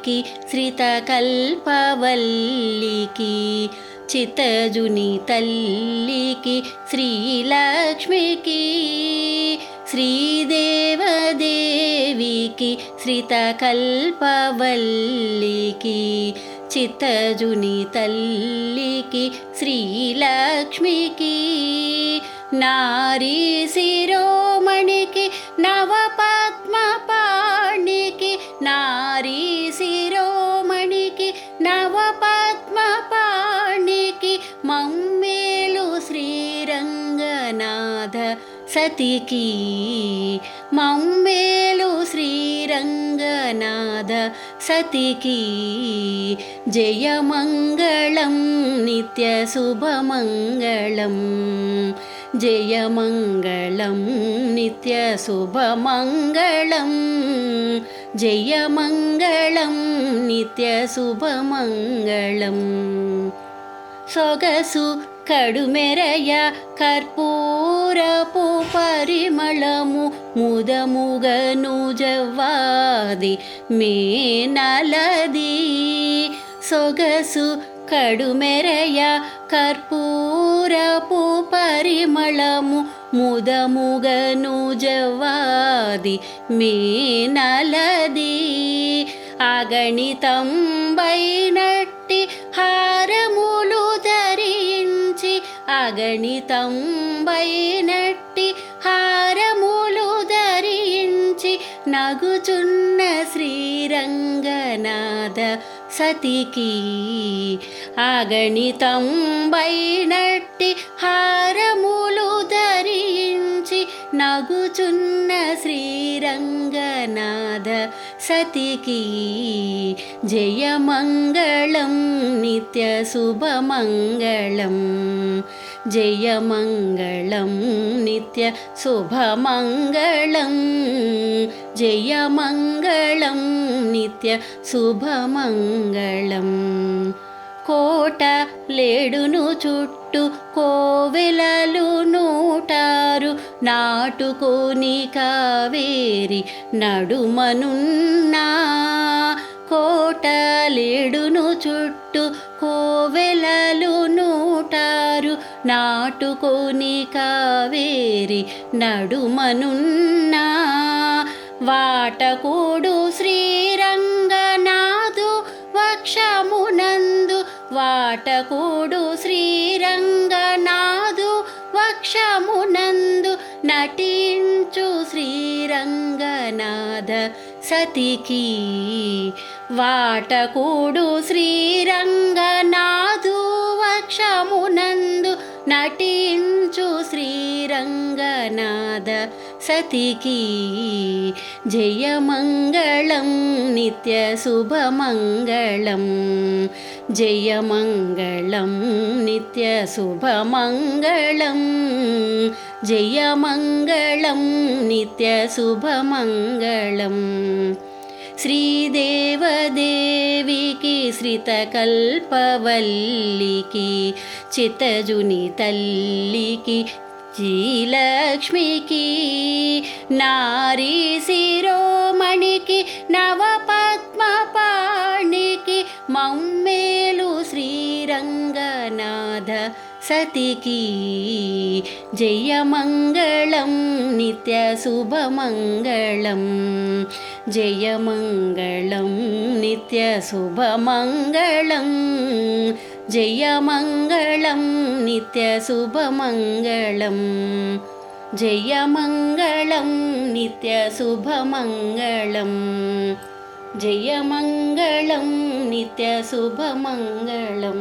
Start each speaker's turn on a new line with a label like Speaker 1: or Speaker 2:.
Speaker 1: దేవికి శ్రితకల్పవల్లికి చిత్తజుని తల్లికి శ్రీలక్ష్మికి శ్రీదేవదేవికి శ్రితకల్పవల్లికి చిత్తజుని తల్లికి శ్రీలక్ష్మికి నారీ శిరోమణికి నవపద్మపాణికి నారీ శిరోమణికి నవపద్మపాణికి మమ్మేలు శ్రీరంగనాథ సతికి మమ్మేలు శ్రీరంగనాథ సతికి జయమంగళం నిత్య శుభమంగళం జయమంగళం నిత్య శుభమంగళం జయమంగళం నిత్య శుభమంగళం సొగసు కడుమెరయ కర్పూరపు పరిమళము ముదముగను జవ్వాది మేనలది సొగసు కడుమెరయ కర్పూరపు పరిమళము ముదముగను జవ్వాది మేనలది అగణితంబైనట్టి హారములు ధరించి అగణితంబైనట్టి హారములు ధరించి నగుచున్న శ్రీరంగనాథ సతికి అగణితంబైనట్టి హారములు ధరించి నగుచున్న శ్రీరంగనాథ సతికి జయమంగళం నిత్య శుభమంగళం జయమంగళం నిత్య శుభమంగళం జయమంగళం నిత్య శుభమంగళం కోట లేడును చుట్టూ కోవెలలు నూటారు నాటుకోని కావేరి నడుమనున్నా కోట లేడును చుట్టూ కోవెలలు నూటారు నాటుకోని కావేరి నడుమనున్నా వాటకూడు శ్రీరంగనాథు వక్షమునందు వాటకూడు శ్రీరంగనాథు వక్షమునందు నటించు శ్రీరంగనాథ సతికి వాటకూడు శ్రీరంగనాథు వక్షమునందు నటించు శ్రీరంగనాథ సతికి జయమంగళం నిత్య శుభమంగళం జయమంగళం నిత్య శుభమంగళం జయమంగళం నిత్య శుభమంగళం శ్రీదేవదేవికి శ్రితకల్పవల్లికి చిత్తజుని తల్లికి శ్రీలక్ష్మికి నారీ శిరోమణికి నవపద్మపాణికి మమ్మేలు శ్రీరంగనాథ సతికి జయమంగళం నిత్య శుభమంగళం జయమంగళం నిత్య శుభమంగళం జయమంగళం నిత్య శుభమంగళం జయమంగళం నిత్య శుభమంగళం జయమంగళం నిత్య శుభమంగళం